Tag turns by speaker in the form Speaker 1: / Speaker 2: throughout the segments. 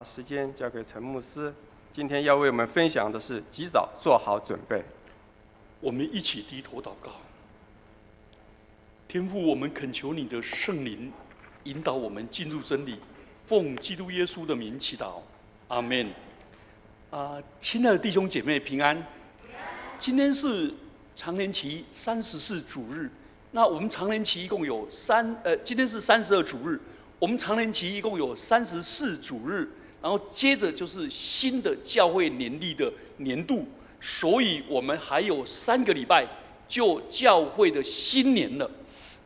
Speaker 1: 时间交给陈牧师，今天要为我们分享的是及早做好准备。
Speaker 2: 我们一起低头祷告。天父，我们恳求你的圣灵引导我们进入真理，奉基督耶稣的名祈祷，阿们。亲爱的弟兄姐妹平安。今天是常年期34主日，那我们常年期一共有今天是32主日，我们常年期一共有34主日，然后接着就是新的教会年历的年度，所以我们还有3个礼拜就教会的新年了。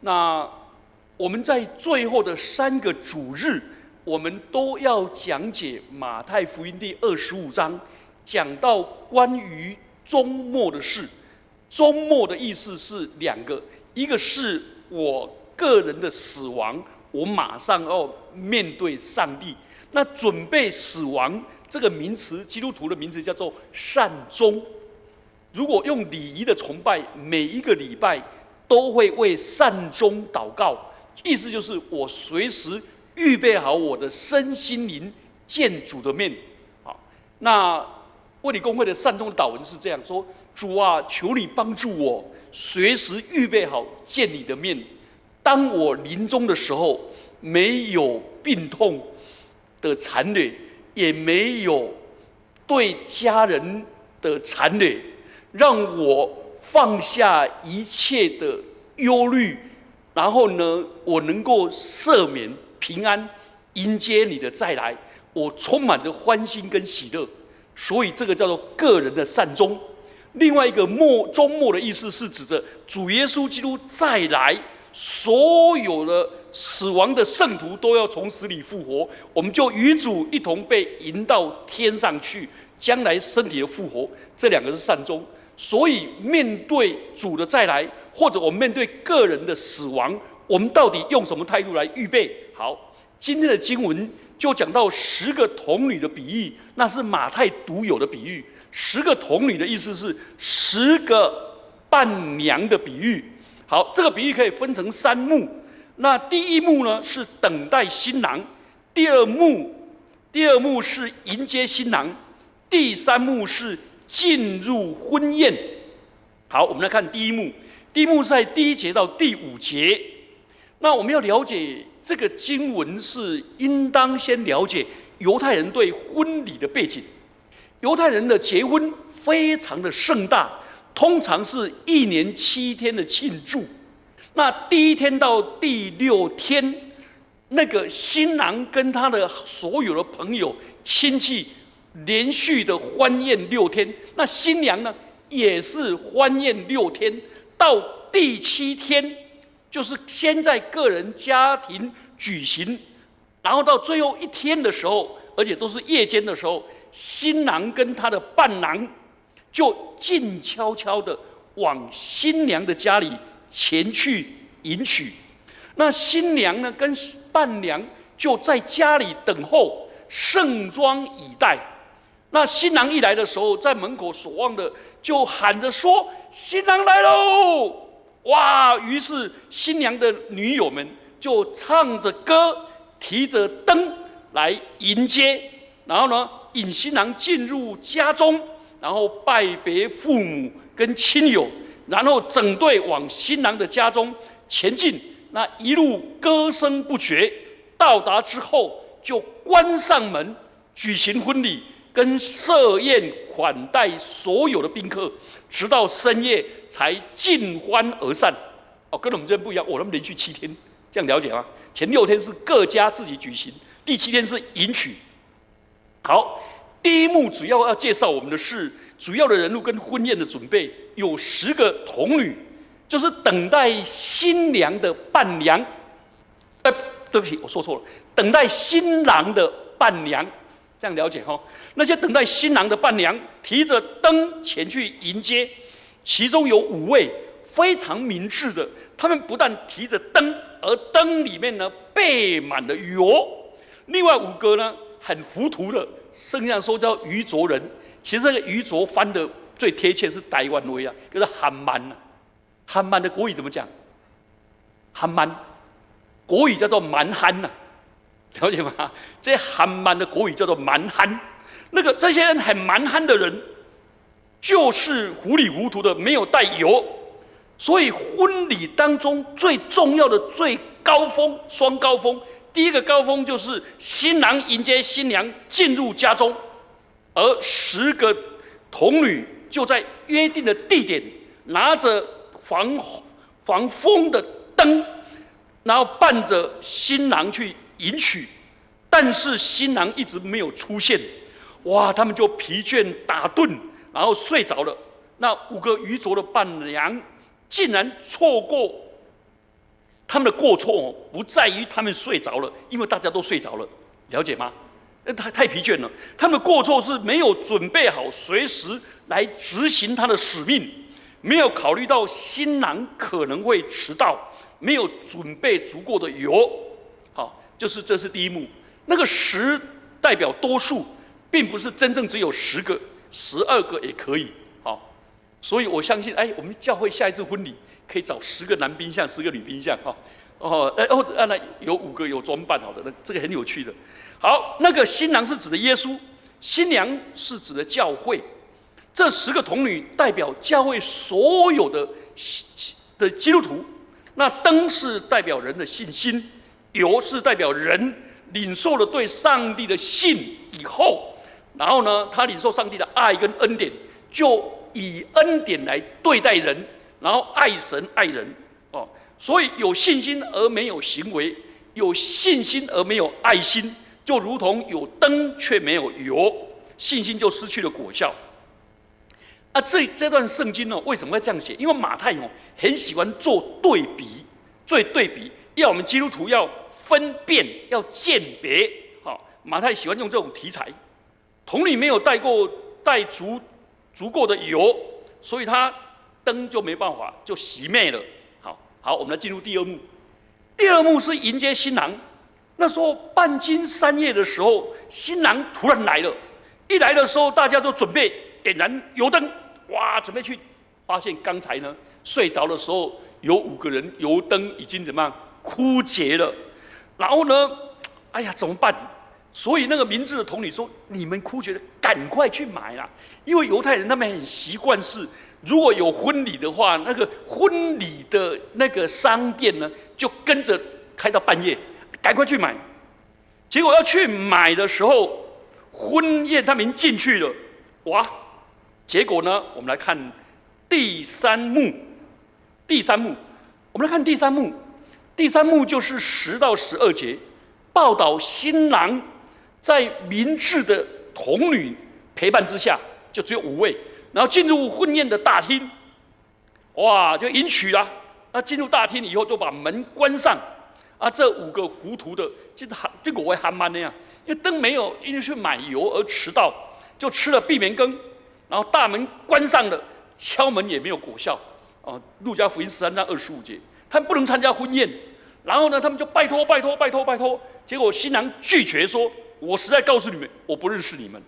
Speaker 2: 那我们在最后的3个主日，我们都要讲解马太福音第25章，讲到关于终末的事。终末的意思是2个，一个是我个人的死亡，我马上要面对上帝。那准备死亡这个名词，基督徒的名字叫做善终。如果用礼仪的崇拜，每一个礼拜都会为善终祷告，意思就是我随时预备好我的身心灵见主的面。好，那卫理公会的善终祷文是这样说：主啊，求你帮助我，随时预备好见你的面。当我临终的时候，没有病痛的残累，也没有对家人的残累，让我放下一切的忧虑，然后呢，我能够赦免平安，迎接你的再来，我充满着欢欣跟喜乐。所以这个叫做个人的善终。另外一个终末的意思是指着主耶稣基督再来，所有的死亡的圣徒都要从死里复活，我们就与主一同被迎到天上去，将来身体的复活，这2个是善终。所以面对主的再来，或者我们面对个人的死亡，我们到底用什么态度来预备好？今天的经文就讲到10个童女的比喻，那是马太独有的比喻。10个童女的意思是10个伴娘的比喻。好，这个比喻可以分成3幕。那第一幕呢是等待新郎，第二幕是迎接新郎，第3幕是进入婚宴。好，我们来看第一幕。第一幕是在第1节到第5节。那我们要了解这个经文，是应当先了解犹太人对婚礼的背景。犹太人的结婚非常的盛大，通常是1年7天的庆祝。那第1天到第6天，那个新郎跟他的所有的朋友亲戚连续的欢宴6天，那新娘呢也是欢宴6天，到第7天就是先在个人家庭举行，然后到最后1天的时候，而且都是夜间的时候，新郎跟他的伴郎就静悄悄的往新娘的家里前去迎娶。那新娘呢跟伴娘就在家里等候，盛装以待。那新郎一来的时候，在门口守望的就喊着说：“新郎来喽！”哇！于是新娘的女友们就唱着歌，提着灯来迎接，然后呢，引新郎进入家中，然后拜别父母跟亲友，然后整队往新郎的家中前进。那一路歌声不绝，到达之后就关上门，举行婚礼，跟设宴款待所有的宾客，直到深夜才尽欢而散。跟我们这边不一样，他们连续7天，这样了解吗？前6天是各家自己举行，第7天是迎娶。好，第一幕主要介绍我们的是主要的人物跟婚宴的准备，有10个童女，就是等待新娘的伴娘。对不起，我说错了，等待新郎的伴娘。这样了解哈？那些等待新郎的伴娘提着灯前去迎接，其中有5位非常明智的，他们不但提着灯，而灯里面呢备满了油。另外5个呢很糊涂的，圣经上说叫愚拙人。其实这个愚拙翻的最贴切是台湾话啊，就是憨蛮啊。憨蛮的国语怎么讲？憨蛮，国语叫做蛮憨呐。了解吗？这韩蛮的国语叫做蛮憨。这些人很蛮憨的人，就是糊里糊涂的，没有带油。所以婚礼当中最重要的最高峰，双高峰。第一个高峰就是新郎迎接新娘进入家中，而10个童女就在约定的地点，拿着防风的灯，然后伴着新郎去迎娶。但是新郎一直没有出现，哇，他们就疲倦打盹，然后睡着了。那5个愚拙的伴娘竟然错过。他们的过错不在于他们睡着了，因为大家都睡着了，了解吗？太疲倦了。他们的过错是没有准备好随时来执行他的使命，没有考虑到新郎可能会迟到，没有准备足够的油。好，这是第一幕。那个10代表多数，并不是真正只有10个，12个也可以。好，所以我相信，我们教会下一次婚礼。可以找10个男宾相，10个女宾相，那有5个有装扮好的，那这个很有趣的。好，那个新郎是指的耶稣，新娘是指的教会。这10个童女代表教会所有的基督徒。那灯是代表人的信心，油是代表人领受了对上帝的信以后，然后呢，他领受上帝的爱跟恩典，就以恩典来对待人。然后爱神爱人，所以有信心而没有行为，有信心而没有爱心，就如同有灯却没有油，信心就失去了果效。这段圣经为什么会这样写？因为马太很喜欢做对比，要我们基督徒要分辨，要鉴别。马太喜欢用这种题材。童女没有带足够的油，所以他。灯就没办法，就熄灭了。好，我们来进入第2幕。第2幕是迎接新郎。那时候半更3夜的时候，新郎突然来了。一来的时候，大家都准备点燃油灯，哇，准备去。发现刚才呢睡着的时候，有5个人油灯已经怎么样枯竭了。然后呢，怎么办？所以那个明智的童女说：“你们枯竭了，赶快去买啦！因为犹太人他们很习惯是。”如果有婚礼的话，那个婚礼的那个商店呢，就跟着开到半夜，赶快去买。结果要去买的时候，婚宴他们已经进去了，哇！结果呢，我们来看第3幕。我们来看第3幕。第3幕就是10到12节，报道新郎在明智的童女陪伴之下，就只有5位。然后进入婚宴的大厅，哇，就迎娶了。那进入大厅以后，就把门关上。这5个糊涂的，这个我还蛮那样，因为灯没有，因为去买油而迟到，就吃了闭门羹。然后大门关上了，敲门也没有果效。路加福音13章25节，他们不能参加婚宴。然后呢，他们就拜托。结果新郎拒绝说：“我实在告诉你们，我不认识你们。”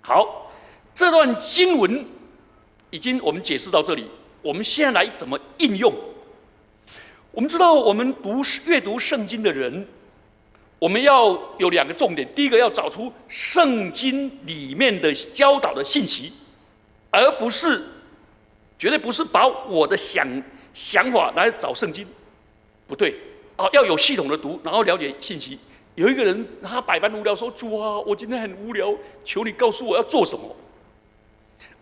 Speaker 2: 好。这段经文我们解释到这里，我们现在来怎么应用？我们知道，我们阅读圣经的人，我们要有2个重点。第一个要找出圣经里面的教导的信息，而不是绝对不是把我的想法来找圣经，不对。要有系统的读，然后了解信息。有一个人他百般无聊说：“主啊，我今天很无聊，求你告诉我要做什么。”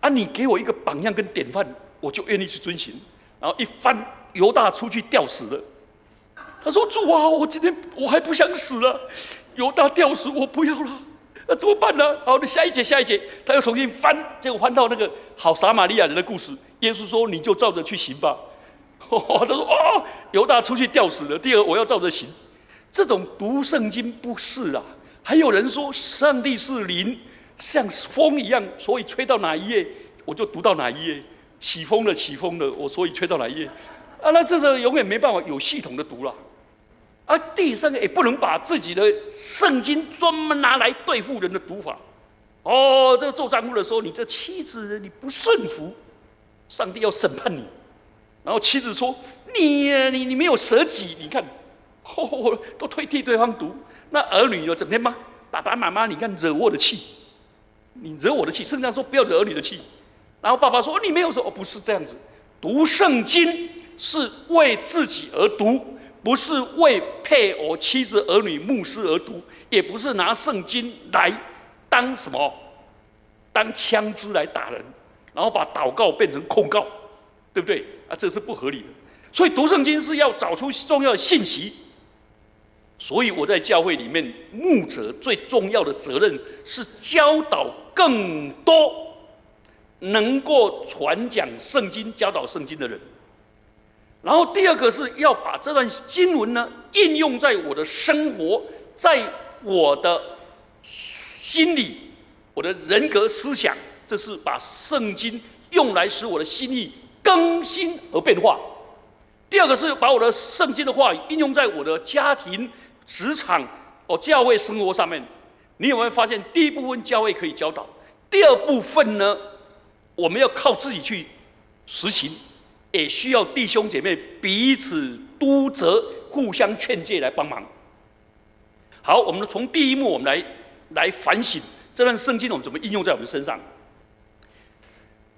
Speaker 2: 你给我一个榜样跟典范，我就愿意去遵行。然后一翻，犹大出去吊死了。他说：“主啊，我今天我还不想死了，犹大吊死我不要了，那怎么办呢？”好，下一节，他又重新翻，结果翻到那个好撒玛利亚人的故事。耶稣说：“你就照着去行吧。”他说：“犹大出去吊死了。第二，我要照着行。”这种读圣经不是啦。还有人说上帝是灵。像风一样，所以吹到哪一页，我就读到哪一页。起风了，我所以吹到哪一页。那这个永远没办法有系统的读了。第3个也不能把自己的圣经专门拿来对付人的读法。这个做丈夫的时候，你这妻子你不顺服，上帝要审判你。然后妻子说：“你没有舍己，你看，都替对方读。”那儿女有整天吗？爸爸妈妈，你看惹我的气，你惹我的气。圣经上说不要惹儿女的气。然后爸爸说你没有说，不是这样子。读圣经是为自己而读，不是为配偶、妻子、儿女、牧师而读，也不是拿圣经来当什么，当枪支来打人，然后把祷告变成控告，对不对？这是不合理的。所以读圣经是要找出重要的信息。所以我在教会里面，牧者最重要的责任是教导更多能够传讲圣经、教导圣经的人。然后第二个是要把这段经文呢应用在我的生活，在我的心里、我的人格思想，这是把圣经用来使我的心意更新而变化。第二个是把我的圣经的话语应用在我的家庭、职场、教会生活上面。你有没有发现，第一部分教会可以教导，第二部分呢，我们要靠自己去实行，也需要弟兄姐妹彼此督责、互相劝诫来帮忙。好，我们从第一幕，我们来反省这段圣经，我们怎么应用在我们身上。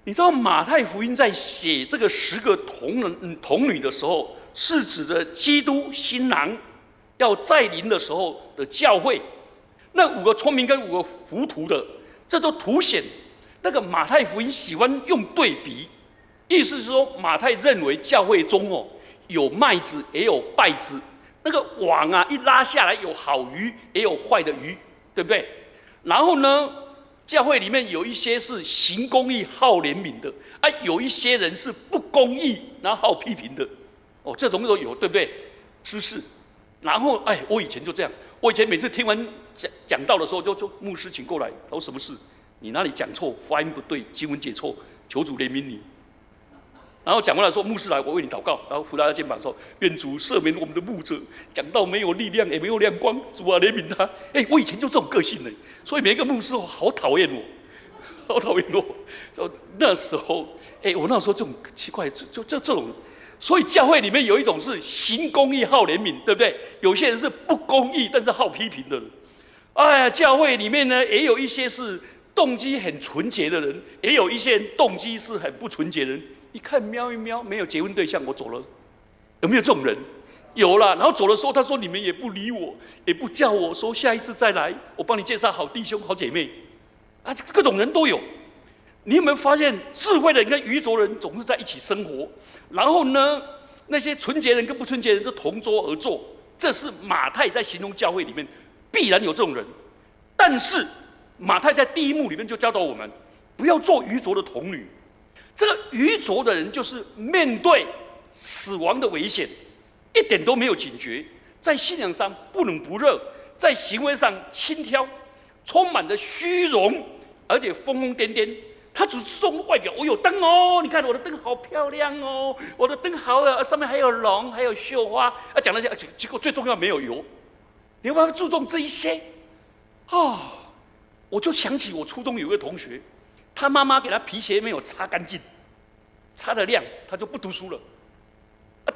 Speaker 2: 你知道马太福音在写这个10个童女的时候，是指着基督新郎要再临的时候的教会。那5个聪明跟5个糊涂的，这都凸显那个马太福音喜欢用对比，意思是说马太认为教会中有麦子也有稗子，那个网一拉下来，有好鱼也有坏的鱼，对不对？然后呢，教会里面有一些是行公义、好怜悯的，有一些人是不公义，然后好批评的，这种都有，对不对？是不是？然后，我以前就这样，我以前每次听完讲道的时候，就牧师请过来，他说什么事？你哪里讲错，发音不对，经文解错，求主怜悯你。然后讲完了说，牧师来，我为你祷告，然后扶他的肩膀说，愿主赦免我们的牧者，讲道没有力量，也没有亮光，主啊怜悯他。我以前就这种个性呢，所以每一个牧师好讨厌我，好讨厌我。那时候，我那时候这种奇怪，就这种。所以教会里面有一种是行公义好怜悯，对不对？有些人是不公义但是好批评的人。教会里面呢也有一些是动机很纯洁的人，也有一些人动机是很不纯洁的人。一看瞄一瞄，没有结婚对象，我走了。有没有这种人？有啦。然后走的时候，他说你们也不理我，也不叫我说下一次再来，我帮你介绍好弟兄好姐妹。各种人都有。你有没有发现，智慧的人跟愚拙人总是在一起生活？然后呢，那些纯洁人跟不纯洁人就同桌而坐。这是马太在形容教会里面必然有这种人。但是马太在第一幕里面就教导我们，不要做愚拙的童女。这个愚拙的人就是面对死亡的危险，一点都没有警觉，在信仰上不冷不热，在行为上轻佻，充满着虚荣，而且疯疯癫癫。他只重外表，我有灯哦，你看我的灯好漂亮哦，我的灯好，上面还有龙，还有绣花，讲那些，结果最重要没有油。你有没有注重这一些？我就想起我初中有一个同学，他妈妈给他皮鞋没有擦干净，擦得亮，他就不读书了。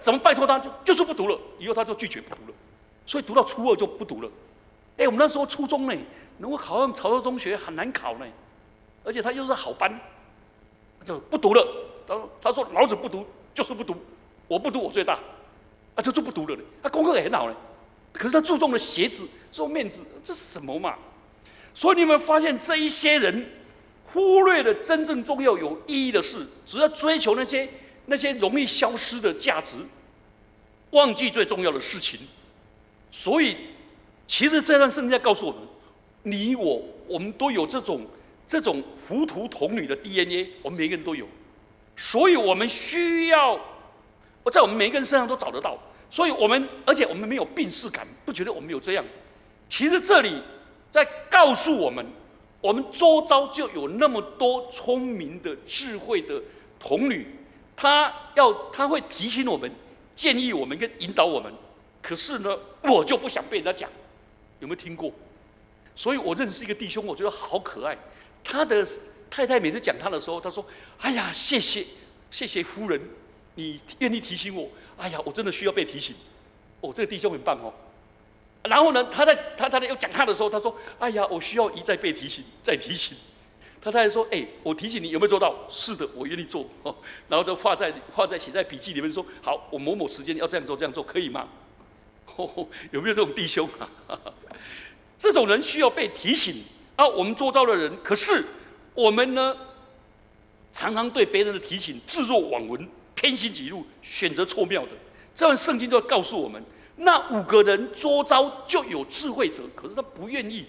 Speaker 2: 怎么拜托他？就是不读了，以后他就拒绝不读了，所以读到初2就不读了。我们那时候初中呢，能够考上潮州中学很难考呢。而且他又是好班，就不读了。他说老子不读就是不读，我不读我最大，就不读了。他功课也很好呢，可是他注重了鞋子，注重面子，这是什么嘛？所以你有没有发现，这一些人忽略了真正重要有意义的事，只要追求那些容易消失的价值，忘记最重要的事情。所以，其实这段圣经在告诉我们，你我们都有这种糊涂童女的 DNA， 我们每个人都有，所以我们需要，在我们每一个人身上都找得到。所以而且我们没有病耻感，不觉得我们有这样。其实这里在告诉我们，我们周遭就有那么多聪明的、智慧的童女，她会提醒我们、建议我们跟引导我们。可是呢，我就不想被人家讲，有没有听过？所以我认识一个弟兄，我觉得好可爱。他的太太每次讲他的时候，他说：“哎呀，谢谢夫人，你愿意提醒我。哎呀，我真的需要被提醒。”这个弟兄很棒哦。然后呢，他在要讲他的时候，他说：“哎呀，我需要一再被提醒，再提醒。”他在说：“我提醒你有没有做到？是的，我愿意做。”然后就写在笔记里面说：“好，我某某时间要这样做，这样做可以吗？”有没有这种弟兄啊？这种人需要被提醒啊！我们做到的人，可是我们呢，常常对别人的提醒置若罔闻，偏行己路，选择错谬的。这段圣经就要告诉我们，那5个人周遭就有智慧者，可是他不愿意。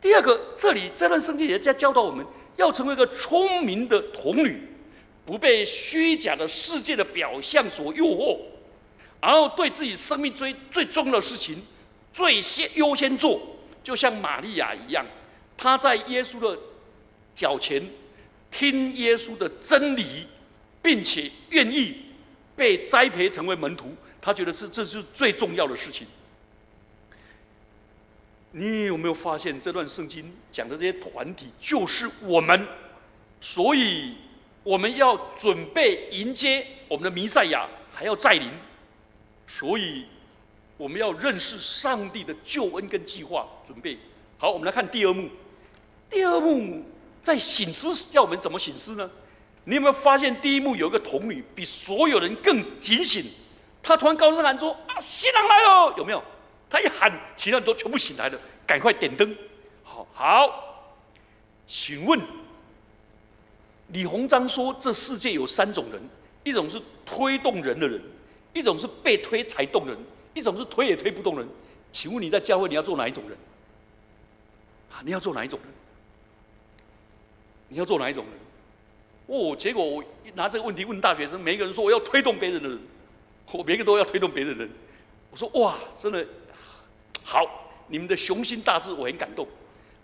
Speaker 2: 第二个，这段圣经也在教导我们要成为一个聪明的童女，不被虚假的世界的表象所诱惑，然后对自己生命最重要的事情优先做，就像玛利亚一样，她在耶稣的脚前听耶稣的真理，并且愿意被栽培成为门徒，她觉得这是最重要的事情。你有没有发现这段圣经讲的这些团体就是我们？所以我们要准备迎接我们的弥赛亚还要再临，所以我们要认识上帝的救恩跟计划，准备好。我们来看第二幕。第二幕在省思，叫我们怎么省思呢？你有没有发现第一幕有一个童女比所有人更警醒？她突然高声喊说：“啊，新郎来了！”有没有？她一喊，其他人都全部醒来了，赶快点灯。好，请问李鸿章说这世界有3种人，一种是推动人的人，一种是被推才动人，一种是推也推不动人。请问你在教会你要做哪一种人？你要做哪一种人？你要做哪一种人？结果我拿这个问题问大学生，每一个人说我要推动别人的人，我每一个都要推动别人的人。我说哇，真的好，你们的雄心大志我很感动。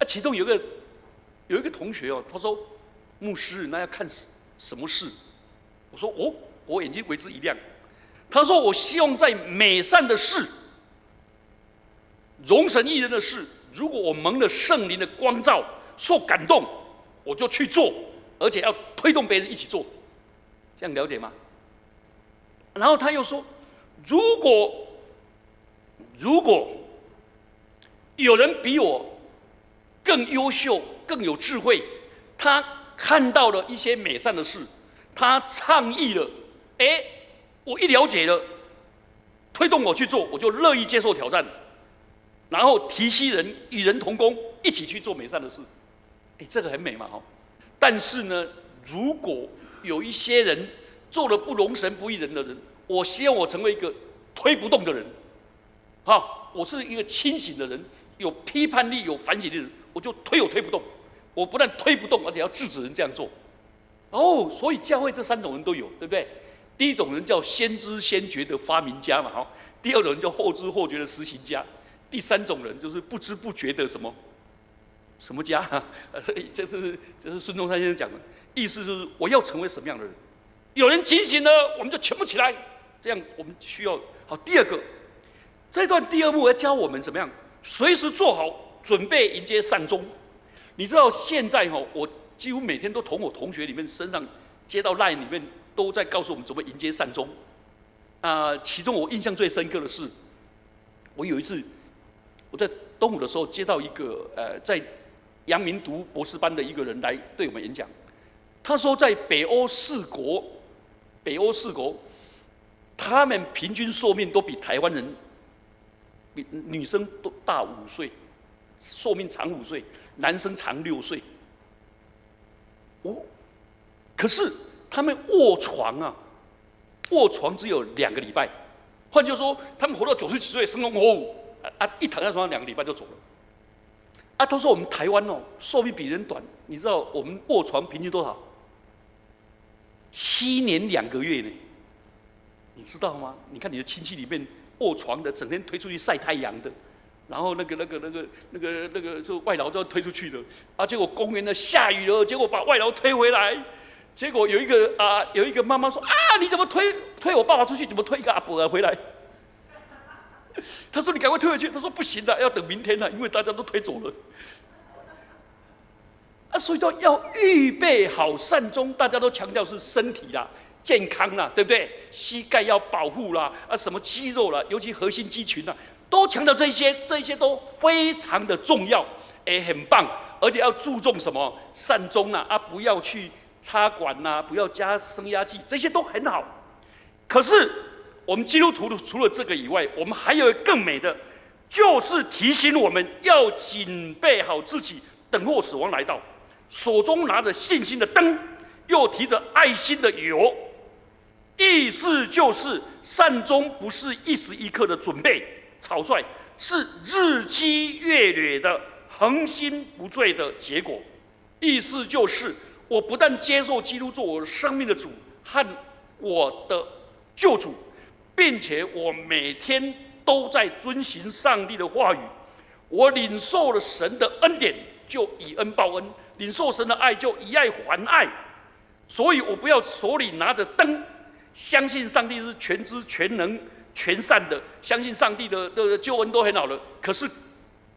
Speaker 2: 其中有一个同学他说：“牧师，那要看什么事？”我说：“我眼睛为之一亮。”他说：“我希望在美善的事、容神益人的事，如果我蒙了圣灵的光照，受感动，我就去做，而且要推动别人一起做。”这样了解吗？然后他又说：“如果有人比我更优秀、更有智慧，他看到了一些美善的事，他倡议了，我一了解了，推动我去做，我就乐意接受挑战，然后提携人，与人同工，一起去做美善的事。这个很美嘛，但是呢，如果有一些人做了不容神不益人的人，我希望我成为一个推不动的人，我是一个清醒的人，有批判力、有反省力的人，我就推不动。我不但推不动，而且要制止人这样做。所以教会这3种人都有，对不对？第一种人叫先知先觉的发明家嘛，第二种人叫后知后觉的实行家，第3种人就是不知不觉的什么家？这是孙中山先生讲的，意思就是我要成为什么样的人？有人警醒了，我们就全部起来，这样我们需要好。第二个，这段第2幕要教我们怎么样，随时做好准备迎接善终。你知道现在我几乎每天都从我同学里面身上接到 LINE 里面都在告诉我们怎么迎接善终。其中我印象最深刻的是，我有一次我在东吴的时候接到一个在阳明读博士班的一个人来对我们演讲，他说在北欧四国，他们平均寿命都比台湾人，比女生都大5岁，寿命长5岁，男生长6岁。可是他们卧床只有2个礼拜，换句话说，他们活到90几岁，生龙活虎，一躺在床上2个礼拜就走了。他说我们台湾寿命比人短，你知道我们卧床平均多少？7年2个月呢，你知道吗？你看你的亲戚里面卧床的，整天推出去晒太阳的，然后那个说外劳都要推出去的，结果公园呢下雨了，结果把外劳推回来，结果有一个妈妈说你怎么推我爸爸出去？怎么推一个阿伯回来？他说你赶快推回去，他说不行了，要等明天了，因为大家都推走了。所以说要预备好善终，大家都强调是身体啦、健康啦，对不对？膝盖要保护啦，什么肌肉啦，尤其核心肌群啦，都强调这些都非常的重要，也很棒，而且要注重什么善终不要去插管不要加升压剂，这些都很好。可是我们基督徒除了这个以外，我们还有更美的，就是提醒我们要警备好自己，等候死亡来到，手中拿着信心的灯，又提着爱心的油。意思就是善终不是一时一刻的准备草率，是日积月累的恒心不坠的结果。意思就是我不但接受基督做我生命的主和我的救主，并且我每天都在遵行上帝的话语。我领受了神的恩典，就以恩报恩；领受神的爱，就以爱还爱。所以我不要手里拿着灯，相信上帝是全知全能全善的，相信上帝的救恩都很好的，可是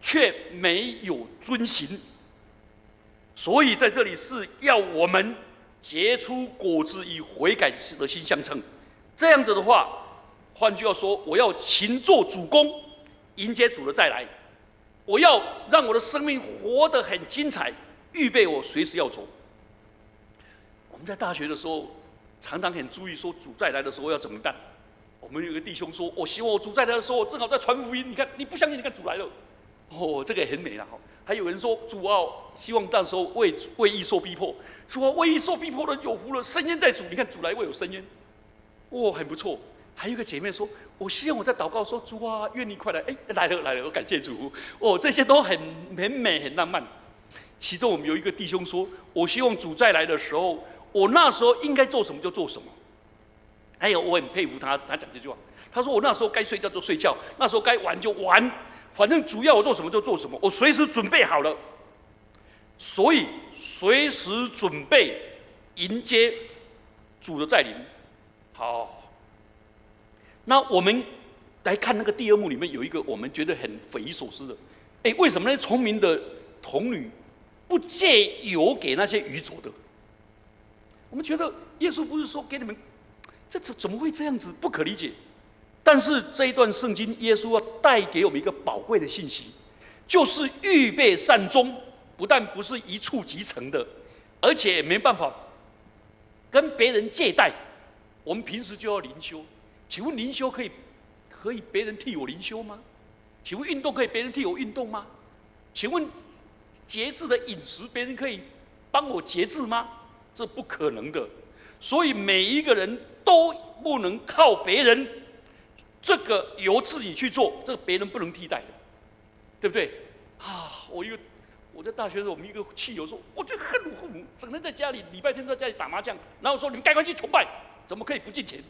Speaker 2: 却没有遵行。所以在这里是要我们结出果子，以悔改的心相称。这样子的话，换句话说，我要勤做主工，迎接主的再来。我要让我的生命活得很精彩，预备我随时要走。我们在大学的时候，常常很注意说主再来的时候要怎么办。我们有一个弟兄说：“我希望我主再来的时候，正好在传福音。你看，你不相信，你看主来了。”这个也很美了。还有人说：“主啊，希望到时候为义受逼迫。主啊，为义受逼迫的有福了，深渊在主。你看主来为有深渊。”很不错。还有一个姐妹说：“我希望我在祷告说，主啊，愿你快来。”来了，我感谢主。这些都很美，很浪漫。其中我们有一个弟兄说：“我希望主再来的时候，我那时候应该做什么就做什么。”我很佩服他讲这句话。他说：“我那时候该睡觉就睡觉，那时候该玩就玩，反正主要我做什么就做什么，我随时准备好了。所以随时准备迎接主的再临。”好。那我们来看那个第二幕里面有一个我们觉得很匪夷所思的，为什么那聪明的童女不借油给那些愚拙的？我们觉得耶稣不是说给你们，这怎么会这样子？不可理解。但是这一段圣经，耶稣要带给我们一个宝贵的信息，就是预备善终，不但不是一触即成的，而且也没办法跟别人借贷。我们平时就要灵修。请问灵修可以别人替我灵修吗？请问运动可以别人替我运动吗？请问节制的饮食别人可以帮我节制吗？这不可能的。所以每一个人都不能靠别人，这个由自己去做，这个别人不能替代的，对不对？我在大学的时候，我们一个亲友说，我就恨我父母，整天在家里，礼拜天都在家里打麻将，然后说你们赶快去崇拜，怎么可以不进钱？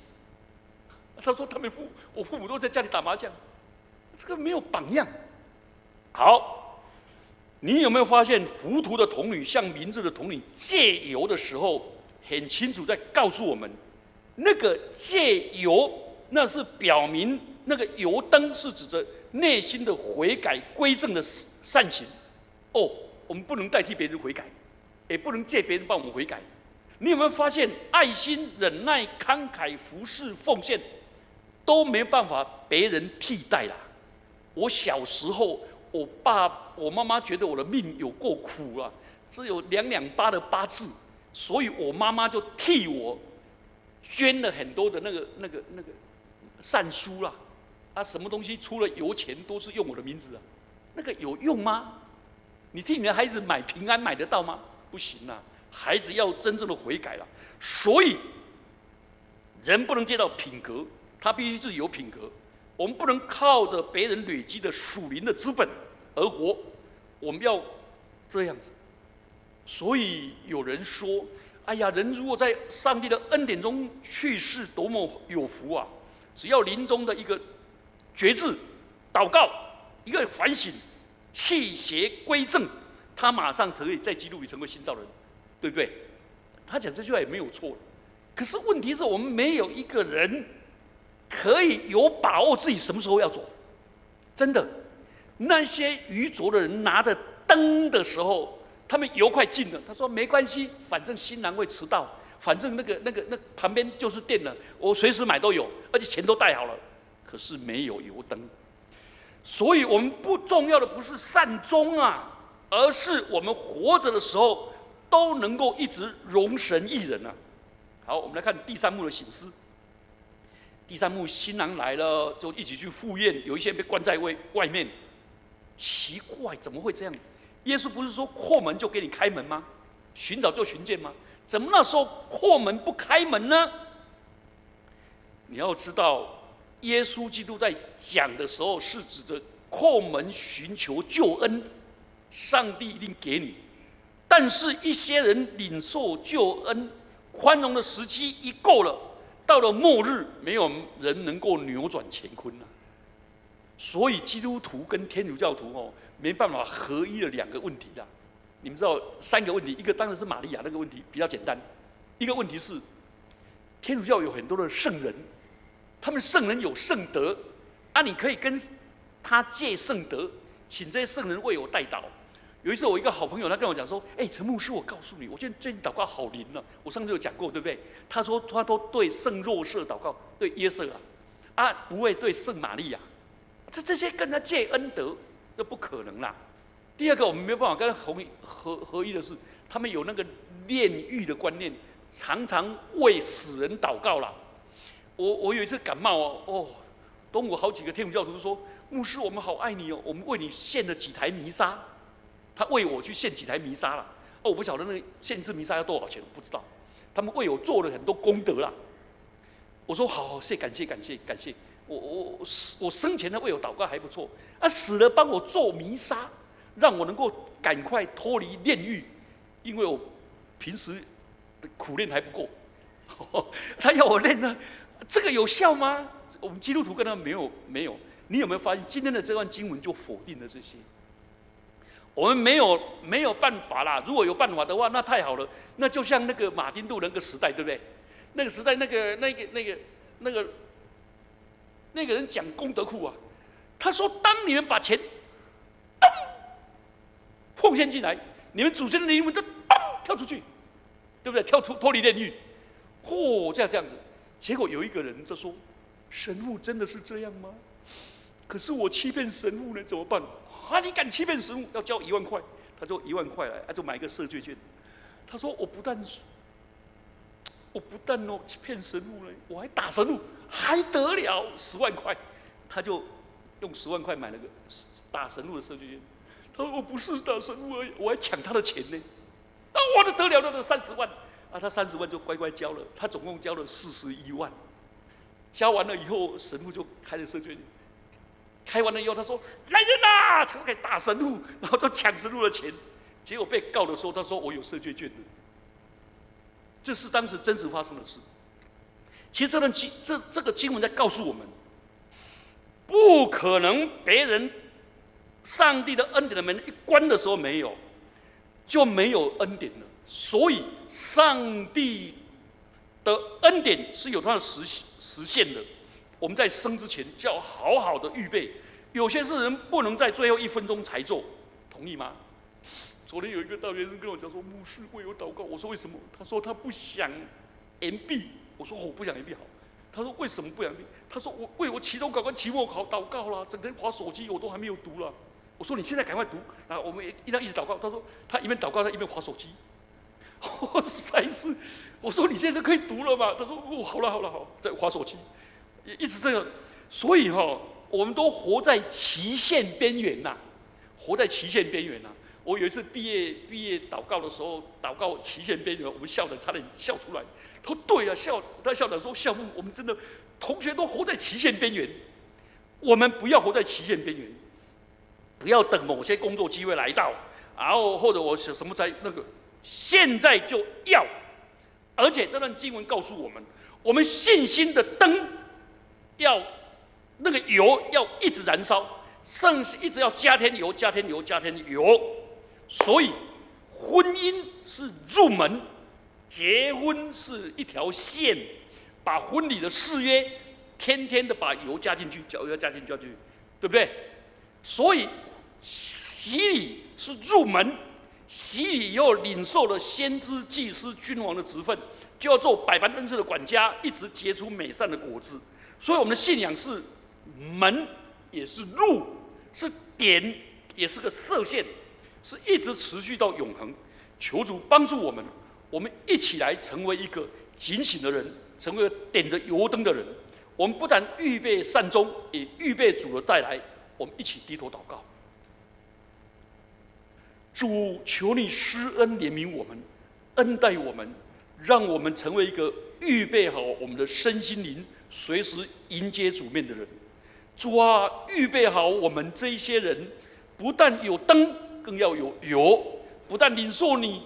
Speaker 2: 他说我父母都在家里打麻将，这个没有榜样。好，你有没有发现糊涂的童女向明智的童女借油的时候，很清楚在告诉我们，那个借油那是表明那个油灯是指着内心的悔改归正的善行。我们不能代替别人悔改，也不能借别人帮我们悔改。你有没有发现爱心、忍耐、慷慨、服侍、奉献都没办法别人替代啦？我小时候，我妈妈觉得我的命有够苦了，只有228的8字，所以我妈妈就替我捐了很多的那个善书啦。什么东西出了油钱都是用我的名字啊，那个有用吗？你替你的孩子买平安买得到吗？不行啊，孩子要真正的悔改了。所以人不能借到品格，他必须是有品格。我们不能靠着别人累积的属灵的资本而活，我们要这样子。所以有人说：“哎呀，人如果在上帝的恩典中去世，多么有福啊！只要临终的一个决志、祷告、一个反省、弃邪归正，他马上可以在基督里成为新造人，对不对？”他讲这句话也没有错。可是问题是我们没有一个人可以有把握自己什么时候要走。真的，那些愚拙的人拿着灯的时候，他们油快尽了，他说没关系，反正新郎会迟到，反正那旁边就是店了，我随时买都有，而且钱都带好了。可是没有油灯。所以我们不重要的不是善终啊，而是我们活着的时候都能够一直容神益人啊。好，我们来看第3幕的醒思。第3幕，新郎来了，就一起去赴宴，有一些被关在外面。奇怪，怎么会这样？耶稣不是说叩门就给你开门吗？寻找就寻见吗？怎么那时候叩门不开门呢？你要知道，耶稣基督在讲的时候是指着叩门寻求救恩，上帝一定给你。但是，一些人领受救恩、宽容的时期一够了，到了末日，没有人能够扭转乾坤啊。所以基督徒跟天主教徒没办法合一的2个问题啦。你们知道3个问题，一个当然是玛利亚那个问题比较简单，一个问题是天主教有很多的圣人，他们圣人有圣德啊，你可以跟他借圣德，请这些圣人为我代祷。有一次我一个好朋友，他跟我讲说：“陈牧师，我告诉你，我最近祷告好灵了。我上次有讲过，对不对？他说他都对圣若瑟祷告，对耶稣啊，不会对圣玛利亚。这些跟他借恩德，这不可能啦。第二个，我们没有办法跟他合一的是，他们有那个炼狱的观念，常常为死人祷告啦。我有一次感冒东吴好几个天主教徒说：牧师，我们好爱你哦，我们为你献了几台弥撒。他为我去献几台弥撒啦。我不晓得那个献一次弥撒要多少钱，我不知道。他们为我做了很多功德啦。我说好，感谢。我生前的为我祷告还不错，死了帮我做弥撒，让我能够赶快脱离炼狱，因为我平时的苦练还不够。他要我练呢，这个有效吗？我们基督徒跟他没有。你有没有发现今天的这段经文就否定了这些？我们没有办法啦。如果有办法的话，那太好了。那就像那个马丁路人那个时代，对不对？那个时代，那个人讲功德库啊，他说：当你们把钱奉献进来，你们祖先的灵魂就跳出去，对不对？脱离炼狱，这样子。结果有一个人就说：神父真的是这样吗？可是我欺骗神父呢，怎么办？你敢欺骗神父，要交1万块。他就1万块来，就买一个赦罪券。他说：我不但骗神父呢，我还打神父，还得了10万块。他就用10万块买了个打神父的赦罪券。他说：我不是打神父而已，我还抢他的钱呢。我的得了那个30万他30万就乖乖交了，他总共交了41万。交完了以后，神父就开了赦罪券。开完了以后，他说：来人呐，才可以打神父，然后就抢神父的钱。结果被告的时候，他说：我有赦罪券的。这是当时真实发生的事。其实这个经文在告诉我们，不可能别人上帝的恩典的门一关的时候没有，就没有恩典了。所以上帝的恩典是有它的实现的。我们在生之前就要好好的预备，有些事人不能在最后1分钟才做，同意吗？昨天有一个大学生跟我讲说：牧师为我祷告。我说为什么？他说他不想MB。我说我不想MB好。他说为什么不想MB？他说我为我期中考跟期末考祷告啦，整天滑手机，我都还没有读啦。我说你现在赶快读，然后我们一直祷告。他说他一边祷告他一边滑手机。实在是，我说你现在可以读了嘛？他说好了，在滑手机。一直这样，所以我们都活在期限边缘呐，活在期限边缘呐。我有一次毕业祷告的时候，祷告期限边缘，我们校长差点笑出来。他说：“对啊，校长说，校牧，我们真的同学都活在期限边缘，我们不要活在期限边缘，不要等某些工作机会来到，然后或者我什么在那个，现在就要。而且这段经文告诉我们，我们信心的灯。”要那个油要一直燃烧，圣是一直要加添油。所以婚姻是入门，结婚是一条线，把婚礼的誓约天天的把油加进去，对不对？所以洗礼是入门，洗礼以后领受了先知、祭司、君王的职分，就要做百般恩赐的管家，一直结出美善的果子。所以我们的信仰是门，也是路。是点，也是个射线，是一直持续到永恒。求主帮助我们，我们一起来成为一个警醒的人，成为点着油灯的人。我们不但预备善终，也预备主的带来。我们一起低头祷告。主，求你施恩怜悯我们，恩待我们，让我们成为一个预备好我们的身心灵，随时迎接主面的人。主啊，预备好我们这一些人，不但有灯，更要有油。不但领受你，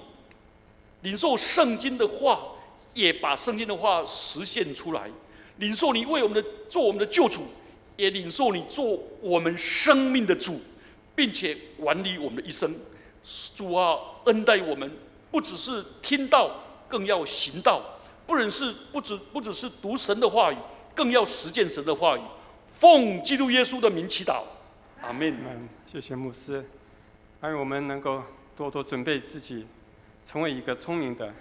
Speaker 2: 领受圣经的话，也把圣经的话实现出来。领受你为我们的做我们的救主，也领受你做我们生命的主，并且管理我们的一生。主啊，恩待我们，不只是听道，更要行道。不只是读神的话语，更要实践神的话语。奉基督耶稣的名祈祷，阿们。
Speaker 1: 谢谢牧师，让我们能够多多准备自己，成为一个聪明的